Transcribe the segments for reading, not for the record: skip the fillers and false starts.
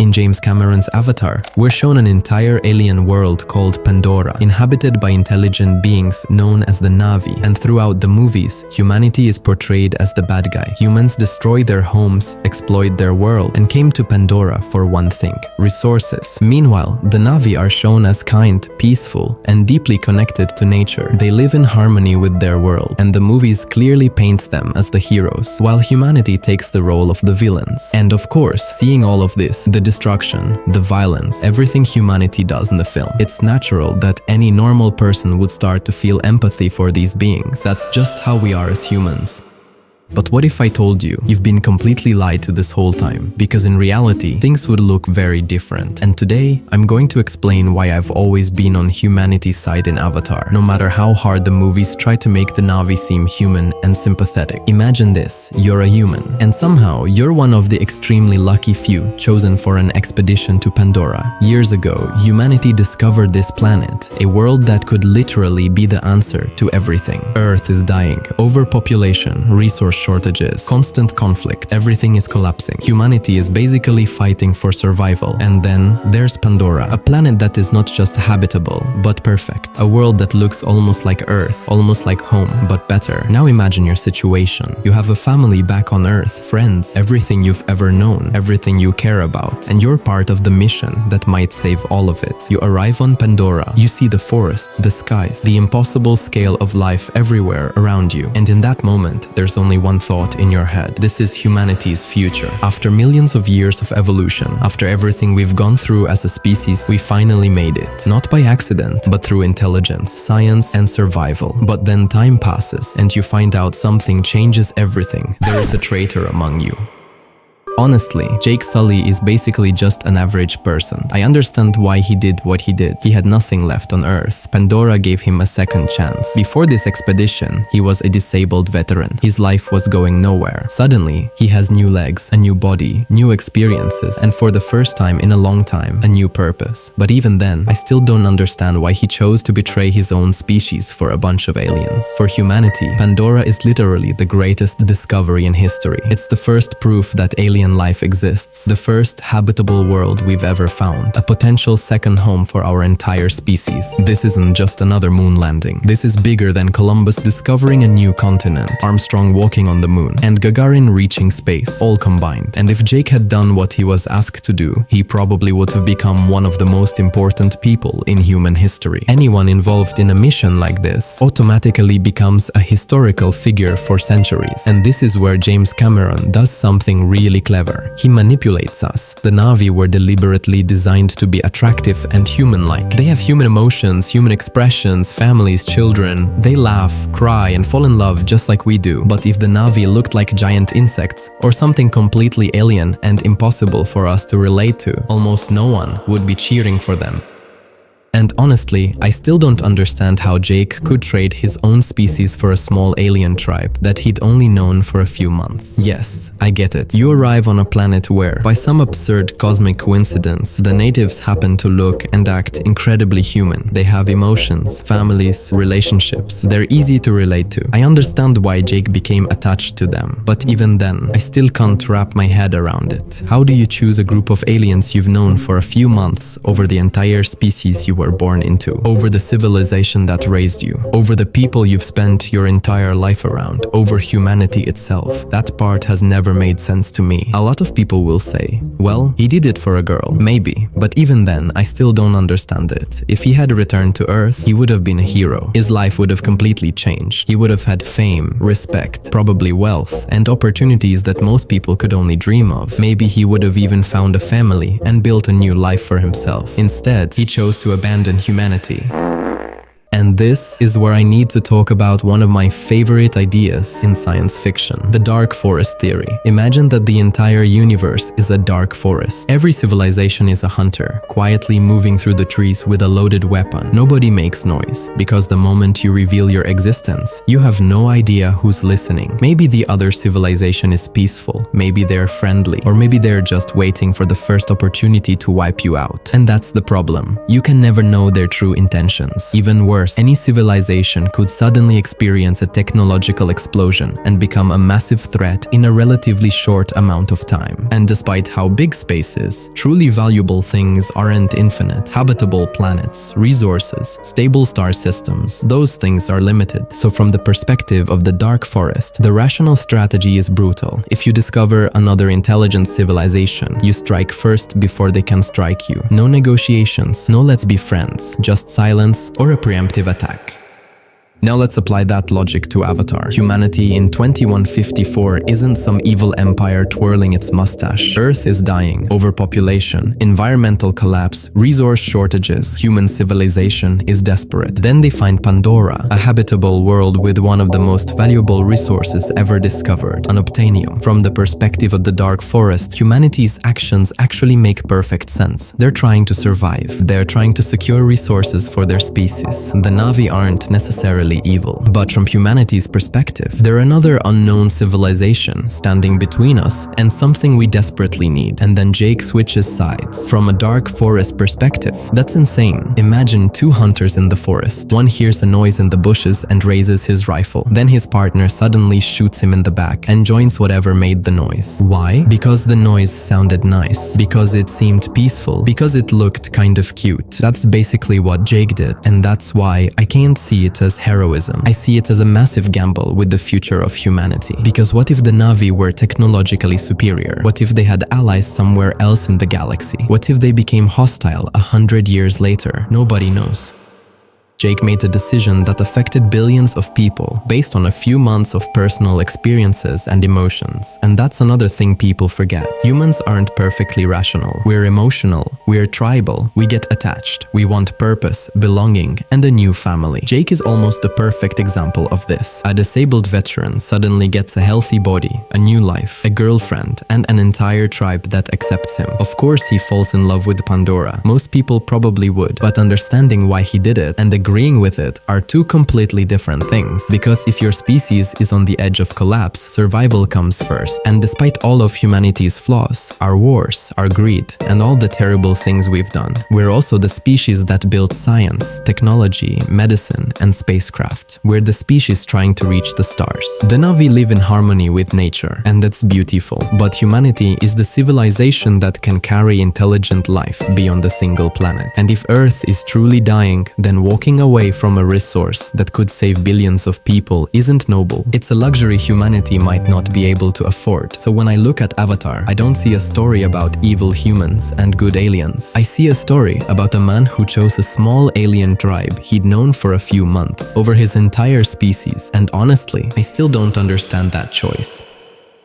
In James Cameron's Avatar, we're shown an entire alien world called Pandora, inhabited by intelligent beings known as the Na'vi. And throughout the movies, humanity is portrayed as the bad guy. Humans destroy their homes, exploit their world, and came to Pandora for one thing: resources. Meanwhile, the Na'vi are shown as kind, peaceful, and deeply connected to nature. They live in harmony with their world, and the movies clearly paint them as the heroes, while humanity takes the role of the villains. And of course, seeing all of this, the destruction, the violence, everything humanity does in the film, it's natural that any normal person would start to feel empathy for these beings. That's just how we are as humans. But what if I told you you've been completely lied to this whole time? Because in reality, things would look very different. And today, I'm going to explain why I've always been on humanity's side in Avatar, no matter how hard the movies try to make the Na'vi seem human and sympathetic. Imagine this: you're a human, and somehow you're one of the extremely lucky few chosen for an expedition to Pandora. Years ago, humanity discovered this planet, a world that could literally be the answer to everything. Earth is dying, overpopulation, resource shortages, constant conflict, everything is collapsing. Humanity is basically fighting for survival. And then there's Pandora, a planet that is not just habitable, but perfect. A world that looks almost like Earth, almost like home, but better. Now imagine your situation. You have a family back on Earth, friends, everything you've ever known, everything you care about, and you're part of the mission that might save all of it. You arrive on Pandora, you see the forests, the skies, the impossible scale of life everywhere around you. And in that moment, there's only one thought in your head: this is humanity's future. After millions of years of evolution, after everything we've gone through as a species, we finally made it. Not by accident, but through intelligence, science, and survival. But then time passes, and you find out something changes everything. There is a traitor among you. Honestly, Jake Sully is basically just an average person. I understand why he did what he did. He had nothing left on Earth. Pandora gave him a second chance. Before this expedition, he was a disabled veteran. His life was going nowhere. Suddenly, he has new legs, a new body, new experiences, and for the first time in a long time, a new purpose. But even then, I still don't understand why he chose to betray his own species for a bunch of aliens. For humanity, Pandora is literally the greatest discovery in history. It's the first proof that alien life exists, the first habitable world we've ever found, a potential second home for our entire species. This isn't just another moon landing. This is bigger than Columbus discovering a new continent, Armstrong walking on the moon, and Gagarin reaching space, all combined. And if Jake had done what he was asked to do, he probably would have become one of the most important people in human history. Anyone involved in a mission like this automatically becomes a historical figure for centuries. And this is where James Cameron does something really clever. He manipulates us. The Na'vi were deliberately designed to be attractive and human-like. They have human emotions, human expressions, families, children. They laugh, cry, and fall in love just like we do. But if the Na'vi looked like giant insects or something completely alien and impossible for us to relate to, almost no one would be cheering for them. And honestly, I still don't understand how Jake could trade his own species for a small alien tribe that he'd only known for a few months. Yes, I get it. You arrive on a planet where, by some absurd cosmic coincidence, the natives happen to look and act incredibly human. They have emotions, families, relationships. They're easy to relate to. I understand why Jake became attached to them, but even then, I still can't wrap my head around it. How do you choose a group of aliens you've known for a few months over the entire species you were born into, over the civilization that raised you, over the people you've spent your entire life around, over humanity itself? That part has never made sense to me. A lot of people will say, well, he did it for a girl. Maybe, but even then, I still don't understand it. If he had returned to Earth, he would have been a hero. His life would have completely changed. He would have had fame, respect, probably wealth, and opportunities that most people could only dream of. Maybe he would have even found a family and built a new life for himself. Instead, he chose to abandon humanity. And this is where I need to talk about one of my favorite ideas in science fiction, the dark forest theory. Imagine that the entire universe is a dark forest. Every civilization is a hunter, quietly moving through the trees with a loaded weapon. Nobody makes noise, because the moment you reveal your existence, you have no idea who's listening. Maybe the other civilization is peaceful, maybe they're friendly, or maybe they're just waiting for the first opportunity to wipe you out. And that's the problem. You can never know their true intentions. Even worse, worse, any civilization could suddenly experience a technological explosion and become a massive threat in a relatively short amount of time. And despite how big space is, truly valuable things aren't infinite. Habitable planets, resources, stable star systems, those things are limited. So from the perspective of the Dark Forest, the rational strategy is brutal. If you discover another intelligent civilization, you strike first before they can strike you. No negotiations, no let's be friends, just silence or a preemptive attack. Now let's apply that logic to Avatar. Humanity in 2154 isn't some evil empire twirling its mustache. Earth is dying. Overpopulation, environmental collapse, resource shortages, human civilization is desperate. Then they find Pandora, a habitable world with one of the most valuable resources ever discovered, unobtainium. From the perspective of the Dark Forest, humanity's actions actually make perfect sense. They're trying to survive. They're trying to secure resources for their species. The Na'vi aren't necessarily evil. But from humanity's perspective, they're another unknown civilization standing between us and something we desperately need. And then Jake switches sides. From a Dark Forest perspective, that's insane. Imagine two hunters in the forest. One hears a noise in the bushes and raises his rifle. Then his partner suddenly shoots him in the back and joins whatever made the noise. Why? Because the noise sounded nice. Because it seemed peaceful. Because it looked kind of cute. That's basically what Jake did. And that's why I can't see it as heroism. I see it as a massive gamble with the future of humanity. Because what if the Na'vi were technologically superior? What if they had allies somewhere else in the galaxy? What if they became hostile 100 years later? Nobody knows. Jake made a decision that affected billions of people based on a few months of personal experiences and emotions. And that's another thing people forget. Humans aren't perfectly rational. We're emotional, we're tribal, we get attached. We want purpose, belonging, and a new family. Jake is almost the perfect example of this. A disabled veteran suddenly gets a healthy body, a new life, a girlfriend, and an entire tribe that accepts him. Of course he falls in love with Pandora. Most people probably would, but understanding why he did it and agreeing with it are two completely different things. Because if your species is on the edge of collapse, survival comes first. And despite all of humanity's flaws, our wars, our greed, and all the terrible things we've done, we're also the species that built science, technology, medicine, and spacecraft. We're the species trying to reach the stars. The Na'vi live in harmony with nature, and that's beautiful. But humanity is the civilization that can carry intelligent life beyond a single planet. And if Earth is truly dying, then walking away from a resource that could save billions of people isn't noble. It's a luxury humanity might not be able to afford. So when I look at Avatar, I don't see a story about evil humans and good aliens. I see a story about a man who chose a small alien tribe he'd known for a few months over his entire species. And honestly, I still don't understand that choice.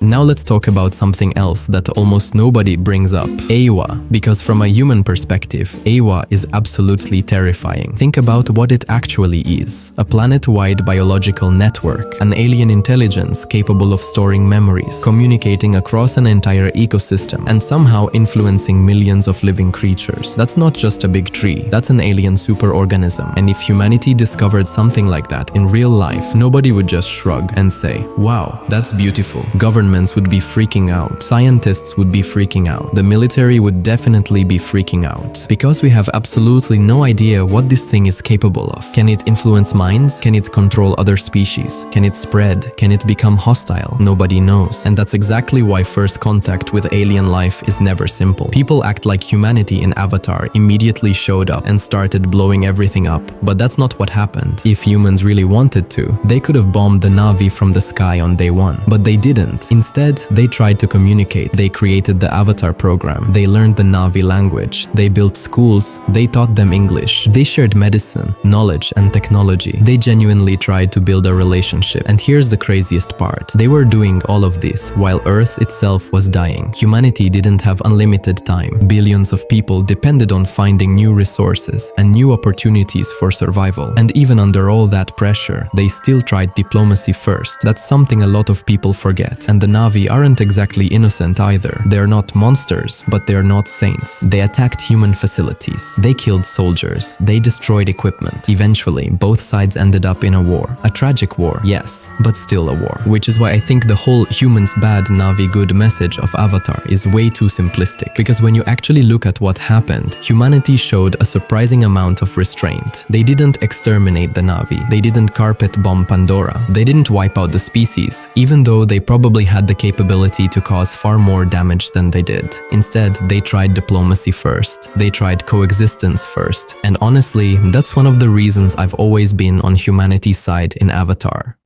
Now let's talk about something else that almost nobody brings up, Eywa. Because from a human perspective, Eywa is absolutely terrifying. Think about what it actually is. A planet-wide biological network, an alien intelligence capable of storing memories, communicating across an entire ecosystem, and somehow influencing millions of living creatures. That's not just a big tree, that's an alien superorganism. And if humanity discovered something like that in real life, nobody would just shrug and say, wow, that's beautiful. Governments would be freaking out. Scientists would be freaking out. The military would definitely be freaking out. Because we have absolutely no idea what this thing is capable of. Can it influence minds? Can it control other species? Can it spread? Can it become hostile? Nobody knows. And that's exactly why first contact with alien life is never simple. People act like humanity in Avatar immediately showed up and started blowing everything up. But that's not what happened. If humans really wanted to, they could have bombed the Na'vi from the sky on day one. But they didn't. Instead, they tried to communicate. They created the Avatar program. They learned the Na'vi language. They built schools. They taught them English. They shared medicine, knowledge, and technology. They genuinely tried to build a relationship. And here's the craziest part. They were doing all of this while Earth itself was dying. Humanity didn't have unlimited time. Billions of people depended on finding new resources and new opportunities for survival. And even under all that pressure, they still tried diplomacy first. That's something a lot of people forget. And the Na'vi aren't exactly innocent either. They're not monsters, but they're not saints. They attacked human facilities. They killed soldiers. They destroyed equipment. Eventually, both sides ended up in a war. A tragic war, yes, but still a war. Which is why I think the whole humans bad, Na'vi good message of Avatar is way too simplistic. Because when you actually look at what happened, humanity showed a surprising amount of restraint. They didn't exterminate the Na'vi. They didn't carpet bomb Pandora. They didn't wipe out the species, even though they probably had the capability to cause far more damage than they did. Instead, they tried diplomacy first. They tried coexistence first. And honestly, that's one of the reasons I've always been on humanity's side in Avatar.